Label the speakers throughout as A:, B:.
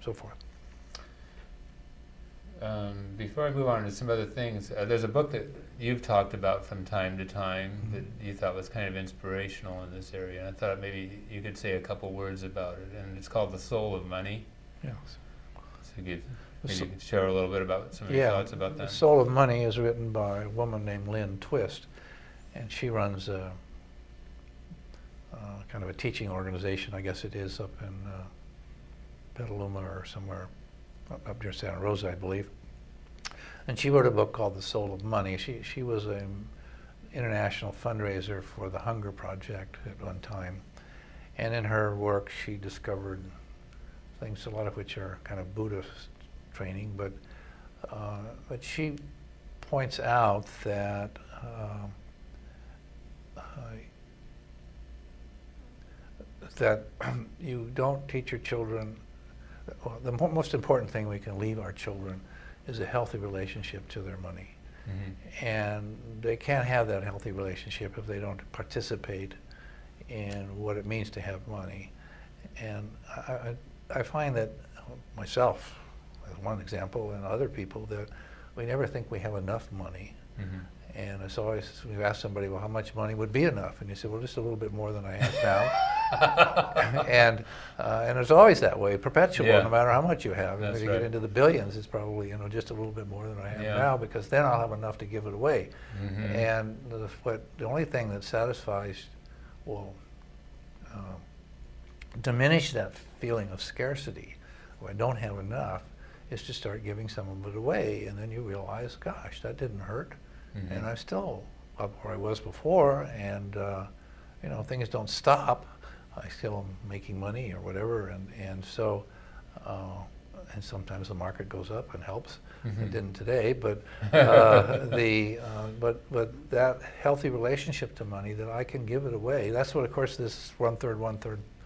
A: so forth.
B: Before I move on to some other things, there's a book that you've talked about from time to time that you thought was kind of inspirational in this area, and I thought maybe you could say a couple words about it. And it's called The Soul of Money.
A: Yes.
B: So maybe you could share a little bit about some of your thoughts about that.
A: The Soul of Money is written by a woman named Lynn Twist, and she runs kind of a teaching organization, I guess it is, up in Petaluma or somewhere up near Santa Rosa, I believe. And she wrote a book called The Soul of Money. She was an international fundraiser for the Hunger Project at one time. And in her work, she discovered things, a lot of which are kind of Buddhist training, but she points out that you don't teach your children. Well, the most important thing we can leave our children is a healthy relationship to their money. Mm-hmm. And they can't have that healthy relationship if they don't participate in what it means to have money. And I find that myself, as one example, and other people, that we never think we have enough money. Mm-hmm. And it's always, we've asked somebody, well, how much money would be enough? And you say, well, just a little bit more than I have now. and it's always that way, perpetual, no matter how much you have. If you get into the billions, it's probably, just a little bit more than I have now, because then I'll have enough to give it away. Mm-hmm. And the only thing that satisfies, will diminish that feeling of scarcity, where I don't have enough, is to start giving some of it away. And then you realize, gosh, that didn't hurt. Mm-hmm. And I'm still up where I was before, and things don't stop. I still am making money or whatever, and so and sometimes the market goes up and helps. Mm-hmm. It didn't today, but but that healthy relationship to money, that I can give it away. That's what, of course, this one third.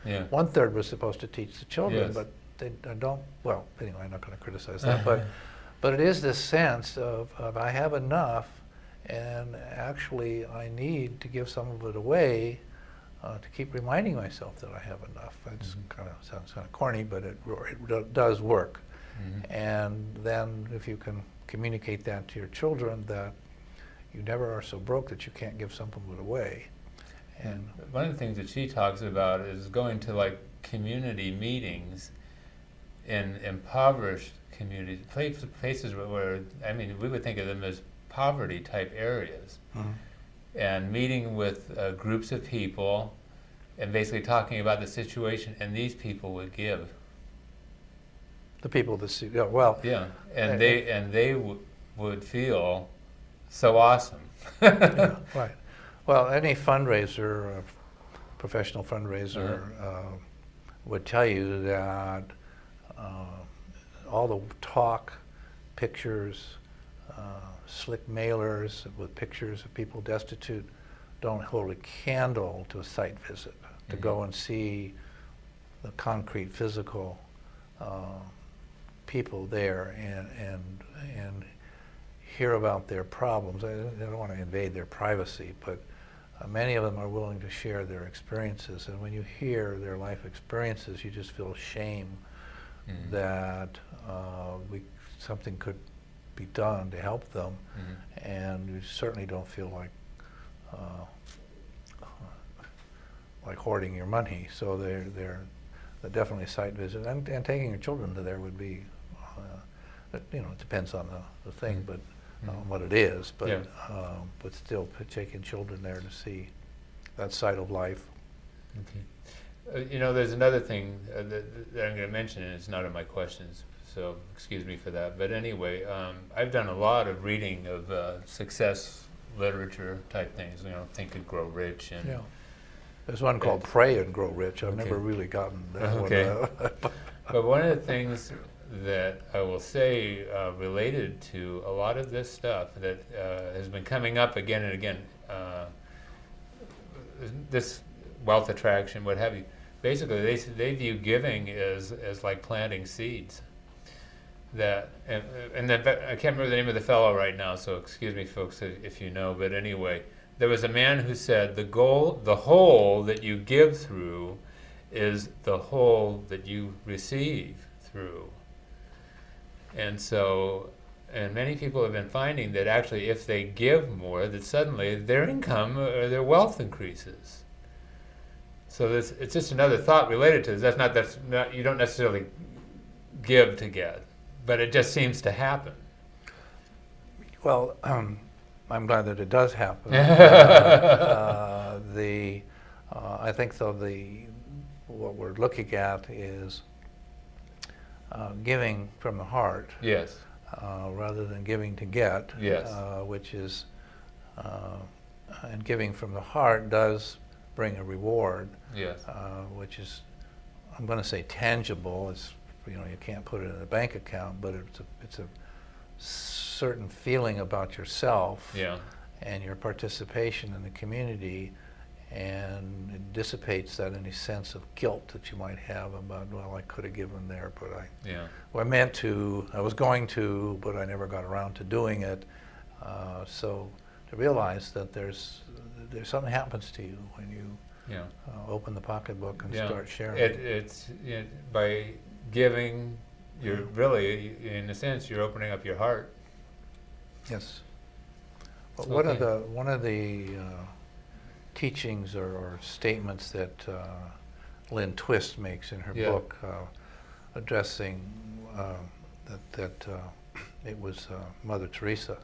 A: Yeah. 1/3 was supposed to teach the children, yes. But they don't. Well, anyway, I'm not going to criticize that, but it is this sense of I have enough. And actually, I need to give some of it away to keep reminding myself that I have enough. It sounds kind of corny, but it does work. Mm-hmm. And then if you can communicate that to your children, that you never are so broke that you can't give some of it away.
B: And one of the things that she talks about is going to like community meetings in impoverished communities, places where, I mean, we would think of them as poverty type areas, mm-hmm. and meeting with groups of people and basically talking about the situation, and these people would give.
A: The people that see, well,
B: yeah, and they would feel so awesome.
A: Yeah, right. Well, any fundraiser, professional fundraiser, would tell you that all the talk, pictures, slick mailers with pictures of people destitute don't hold a candle to a site visit, to mm-hmm. go and see the concrete, physical people there and hear about their problems. I don't want to invade their privacy, but many of them are willing to share their experiences, and when you hear their life experiences, you just feel shame mm-hmm. that something could be done to help them, mm-hmm. and you certainly don't feel like hoarding your money. So they're definitely a site visit, and taking your children to there would be, it depends on the thing, but what it is, but yeah. But still taking children there to see that side of life.
B: Okay. There's another thing that I'm going to mention, and it's not in my questions, so excuse me for that. But anyway, I've done a lot of reading of success literature type things. Think and Grow Rich, and
A: yeah. There's one called Pray and Grow Rich. I've never really gotten that one.
B: But one of the things that I will say related to a lot of this stuff that has been coming up again and again, this wealth attraction, what have you. Basically, they view giving as like planting seeds. That and I can't remember the name of the fellow right now, so excuse me, folks, if you know. But anyway, there was a man who said the hole that you give through is the hole that you receive through. And so, and many people have been finding that actually if they give more, that suddenly their income or their wealth increases. So this, it's just another thought related to this. That's not, you don't necessarily give to get, but it just seems to happen.
A: Well, I'm glad that it does happen. I think though what we're looking at is giving from the heart.
B: Yes.
A: Rather than giving to get.
B: Yes.
A: Which is, and giving from the heart does bring a reward.
B: Yes.
A: Which is, I'm going to say tangible. It's, you can't put it in a bank account, but it's a certain feeling about yourself.
B: Yeah.
A: And your participation in the community, and it dissipates that any sense of guilt that you might have about, well, I could have given there, but I meant to, I was going to, but I never got around to doing it. So to realize that there's something happens to you when you open the pocketbook and start sharing.
B: By giving, you're really, in a sense, you're opening up your heart.
A: Yes. But
B: Okay.
A: one of the teachings or statements that Lynn Twist makes in her book, addressing that it was Mother Teresa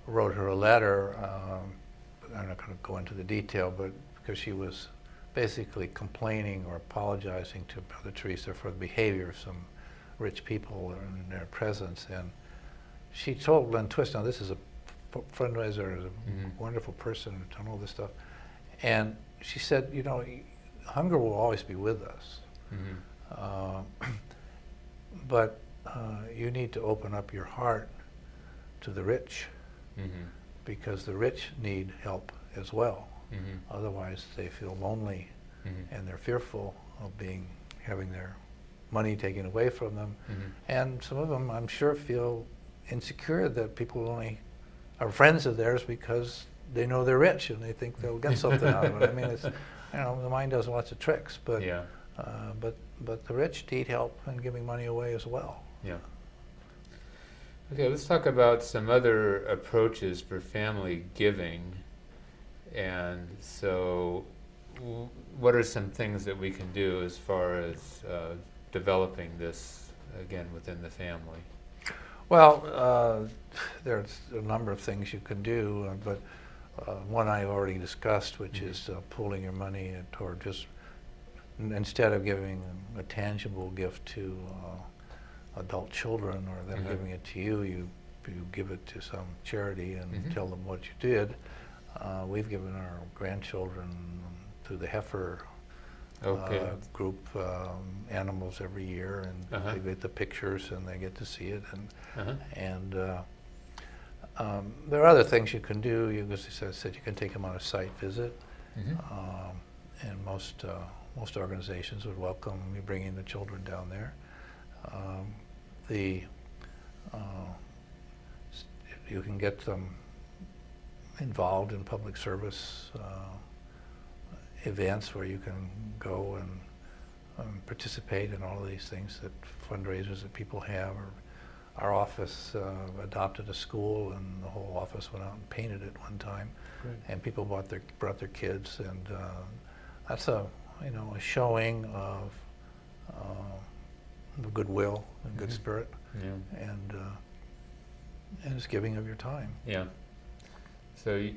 A: wrote her a letter. I'm not going to go into the detail, but because she was basically complaining or apologizing to Mother Teresa for the behavior of some rich people in their presence, and she told Lynn Twist, now this is a fundraiser, is a wonderful person who's done all this stuff, and she said, hunger will always be with us, but you need to open up your heart to the rich, because the rich need help as well. Otherwise they feel lonely, and they're fearful of having their money taken away from them, and some of them, I'm sure, feel insecure that people only are friends of theirs because they know they're rich and they think they'll get something out of it. I mean, it's, the mind does lots of tricks, but but the rich need help in giving money away as well.
B: Yeah. Okay, let's talk about some other approaches for family giving. And so, what are some things that we can do as far as developing this again within the family?
A: Well, there's a number of things you can do, but one I've already discussed, which is pooling your money toward just, instead of giving a tangible gift to adult children or them giving it to you, you give it to some charity and tell them what you did. We've given our grandchildren through the heifer group animals every year, and they get the pictures and they get to see it, and there are other things you can do. As I said, you can take them on a site visit, and most organizations would welcome you bringing the children down there. You can get them involved in public service events where you can go and participate in all of these things, that fundraisers that people have. Or our office adopted a school, and the whole office went out and painted it one time. Great. And people brought their kids, and that's a showing of goodwill and good spirit, and it's giving of your time.
B: Yeah. So.